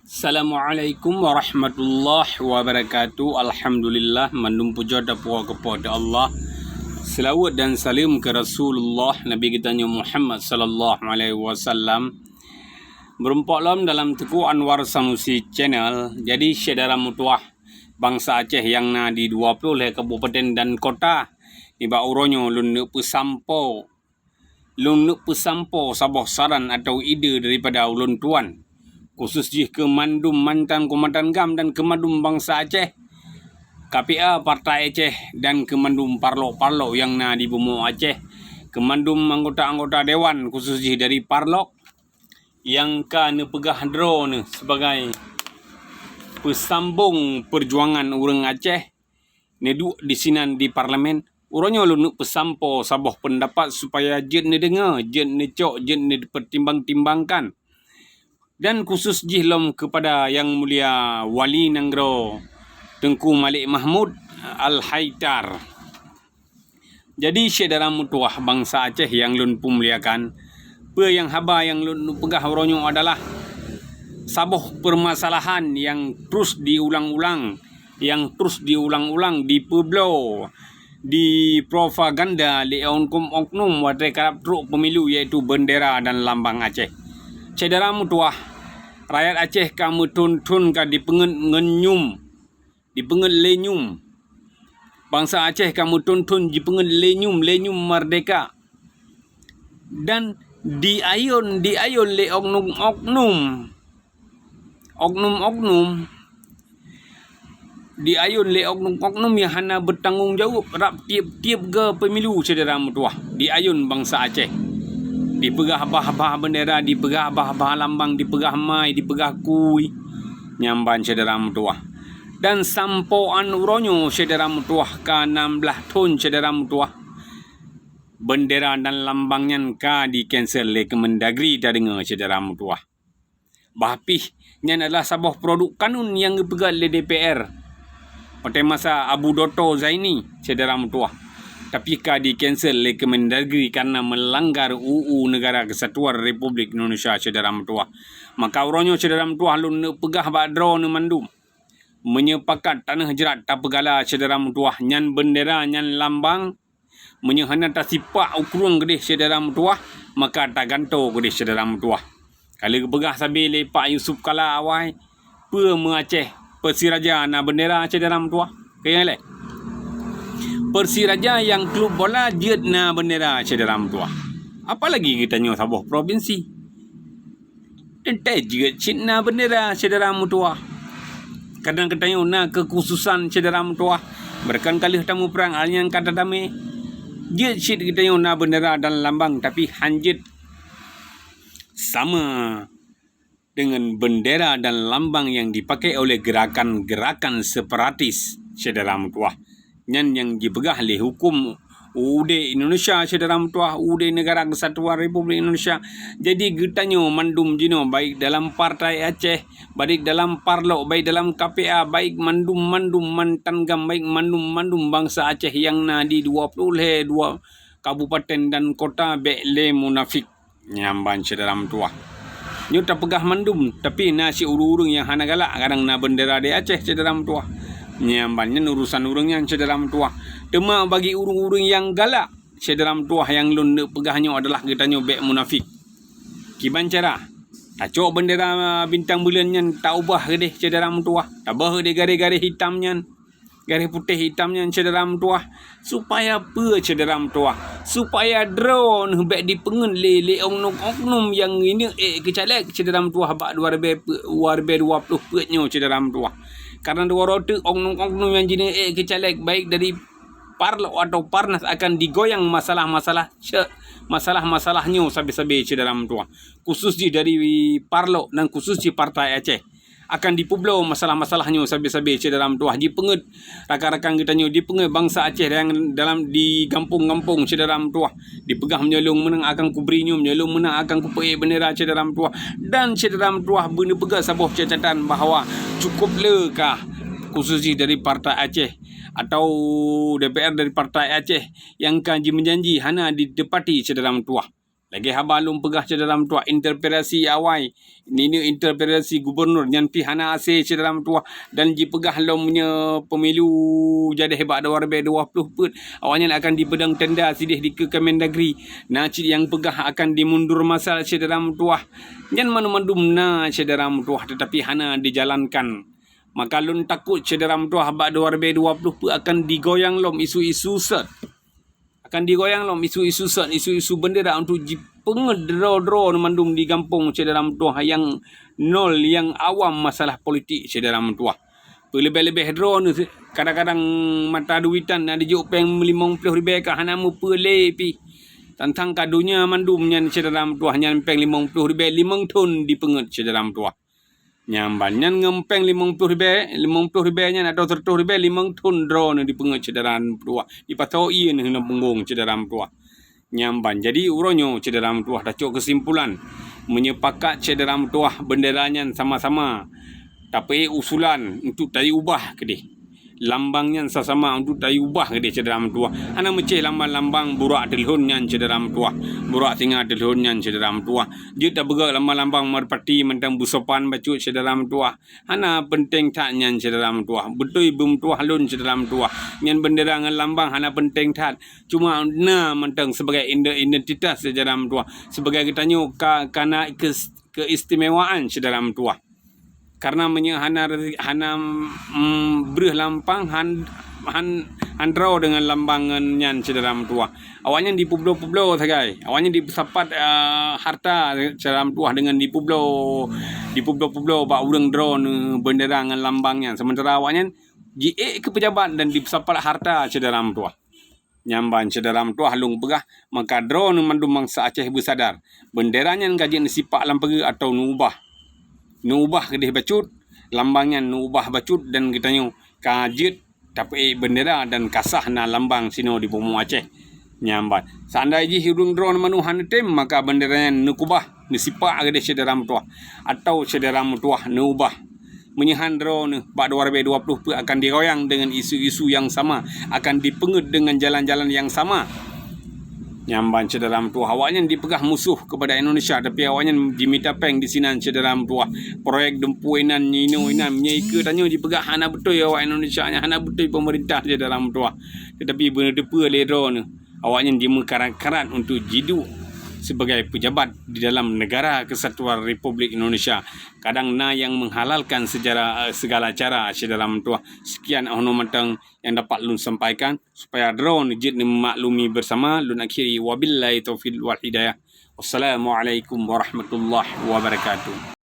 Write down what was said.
Assalamualaikum warahmatullahi wabarakatuh. Alhamdulillah, mandum puja dan puja kepada Allah. Selawat dan salam ke Rasulullah Nabi kita Muhammad sallallahu alaihi wasallam. Berempat dalam Teguh Anwar Sanusi channel. Jadi saudara mutuah bangsa Aceh yang na di 20 kabupaten dan kota di bauronyo lun pesampo sabah saran atau ide daripada ulun tuan khusus jih ke mandum mantan komandan GAM dan ke mandum bangsa Aceh, KPA Partai Aceh dan ke mandum parlok yang na di Bumuk Aceh, ke mandum anggota-anggota dewan khusus jih dari parlok yang kan pegah dro ne sebagai pesambung perjuangan orang Aceh neduk di sinan di parlimen. Uronyo lu nuk pesampo sabah pendapat supaya jen ne dengar, jen ne cok, jen ne pertimbang-timbangkan. Dan khusus jihlom kepada Yang Mulia Wali Nanggro Tengku Malik Mahmud Al-Haidar. Jadi saudara mutuah bangsa Aceh yang lun pemuliakan, yang haba yang lun pegah uronyo adalah sabuh permasalahan yang terus diulang-ulang, di Pueblo, di propaganda leon oknum wadai karap truk pemilu iaitu bendera dan lambang Aceh. Saudara mutuah, rakyat Aceh kamu tuntun ka dipengen ngenyum, dipengen lenyum. Bangsa Aceh kamu tuntun dipengen lenyum merdeka. Dan diayun le oknum yang hana bertanggungjawab rap tiap-tiap ke pemilu saudara mutuah. Diayun bangsa Aceh. Dipegah bah-bah bendera, dipegah bah-bah lambang, dipegah mai, dipegah kui. Nyamban saudara mutuah. Dan sampoan uronyo saudara mutuah ka 16 tahun saudara mutuah. Bendera dan lambangnya ka di cancel le Kemendagri dah dengar saudara mutuah. Bahpih nyan adalah sebuah produk kanun yang dipegang oleh DPR. Pada masa Abu Dotto Zaini saudara mutuah. Tapi ka di cancel oleh Kemendagri karena melanggar UU Negara Kesatuan Republik Indonesia saudara mutuah. Maka uronyo saudara mutuah lu pegah badro ne mandum. Menyepakat tanah jerat tak pegala saudara mutuah nyan bendera nyan lambang menyehana tak sipak ukurung gede saudara mutuah, maka tak ganto gede saudara mutuah. Kalau pegah sabi lepak Yusuf Kala awai Aceh Persiraja na bendera saudara mutuah. Kaya lek Persiraja yang klub bola jet na bendera saudara mutuah. Apalagi kita nyo sabuh provinsi. Tentai jet na bendera saudara mutuah. Kadang kita nyo na kekhususan saudara mutuah. Berkali-kali tamu perang alnya kata damai. Jet kita nyo na bendera dan lambang tapi hanjet sama dengan bendera dan lambang yang dipakai oleh gerakan-gerakan separatis saudara mutuah. Yang dipegah oleh hukum UUD Indonesia saudara mutuah, UUD Negara Kesatuan Republik Indonesia. Jadi getanyo mandum jino baik dalam Partai Aceh, baik dalam Parlok, baik dalam KPA, baik mandum mantan GAM, baik mandum bangsa Aceh yang na di 22 kabupaten dan kota bekle munafik nyamban saudara mutuah. Nyo tak pegah mandum tapi nasi urung yang hana galak kadang na bendera di Aceh saudara mutuah. Nyambannya urusan urungnya saudara mutuah. Tema bagi urung-urung yang galak saudara mutuah yang lun pegahnya adalah getanyo bek munafik. Kiban cara tacok bendera bintang bulannya tak ubah ke deh saudara mutuah. Tabah de garis-garis hitamnya, garis putih hitamnya saudara mutuah. Supaya apa saudara mutuah? Supaya drone bek dipengen le oknum yang ini kecalek saudara mutuah bak 2020 petnya saudara mutuah. Karena dua rote oknum yang jenis kecalek baik dari Parlo atau Parnas akan digoyang masalah-masalahnya sabi-sabi saudara mutuah. Khusus dari Parlo dan khusus di Partai Aceh akan dipublo masalah-masalahnya sabi-sabi saudara mutuah. Di penget rakan-rakan kita nyo di penget bangsa Aceh yang dalam di kampung-kampung saudara mutuah dipegah menyelung menang akan kubrinyo menyelung menang akan kupei bendera saudara mutuah. Dan saudara mutuah benda pegah sebuah catatan bahawa cukup lekah khusus dari Partai Aceh atau DPR dari Partai Aceh yang kanji menjanji hana didepati saudara mutuah. Lagi habalum pegah cederam tua interpelasi awai. Ini interpelasi gubernur yang pihana ase cederam tua dan ji pegah lom punya pemilu jadi hebat 2020 put. Awalnya akan dipedang tenda sidih di ke Kemendagri. Nah cik yang pegah akan dimundur masa cederam tua. Yang manumandum na cederam tua tetapi hana dijalankan. Maka lun takut cederam tua hebat 2020 put akan digoyang lom isu-isu set. Akan digoyang lom isu-isu set, isu-isu bendera untuk pengedro-dro mandum di kampung cederam tuah yang nol, yang awam masalah politik cederam tuah. Lebih-lebih dro ni kadang-kadang mata duitan ada juk peng 50,000 ka hanamu pele pi. Tentang kadunya mandum nyan cederam tuah nyan peng 50,000 5 ton di penget cederam tuah. Nyamban nyan ngempeng 50,000 nyan atau 100,000 5 ton drone di penget cederam tuah di patoi ni hendak punggung cederam tuah nyamban jadi uronyo cederam tuah dah cok kesimpulan menyepakat cederam tuah benderanya sama-sama tapi usulan untuk tayi ubah ke dia lambangnya sama-sama untuk tayi ubah ke dia cederam tuah ana meceh lambang-lambang burak telhun nyan cederam tuah burak singa telhun nyan cederam tuah je tak begak lambang-lambang merpati mentang busopan bacut cederam tuah ana penting tak nyan cederam tuah betul bum tuah lun cederam tuah nyan bendera ngan lambang ana penting tak cuma na mentang sebagai identitas cederam tuah sebagai kitanyo kana keistimewaan cederam tuah karena hana berih lampang handraw dengan lambangan nyan cederam tua. Awalnya di publo-publo sagai. Awalnya di sapat harta cederam tua dengan di publo-publo ba urang drone bendera dengan lambangnya. Sementara awalnya GA ke pejabat dan di sapat harta cederam tua. Nyamban cederam tua halung pegah maka drone mandum mangsa Aceh bersadar. Benderanya gajian sipak lampagi atau nubah ke dia bacut lambangnya nubah bacut dan kita kajet tapi bendera dan kasah na lambang sino di Pomo Aceh nyambat seandainya ji hidung drone manuhan tem maka benderanya nukubah nisipak ke dia cederam tuah atau cederam tuah nubah menyehan drone pada 2020 akan digoyang dengan isu-isu yang sama akan dipengut dengan jalan-jalan yang sama nyamban cederam tuah awaknya dipegah musuh kepada Indonesia tapi awaknya dimita peng di sinan cederam tuah proyek dempuinan nino inan menyaika tanya dipegah hana betul awak Indonesia nya hana betul pemerintah cederam tuah tetapi benar depa ledro ni awaknya dimekaran-karan untuk jidu sebagai pejabat di dalam negara kesatuan Republik Indonesia kadang na yang menghalalkan segala cara cederam tuah sekian matang yang dapat lun sampaikan supaya drone jid memaklumi bersama lun akhiri wabillahi taufiq wal hidayah wassalamualaikum warahmatullahi wabarakatuh.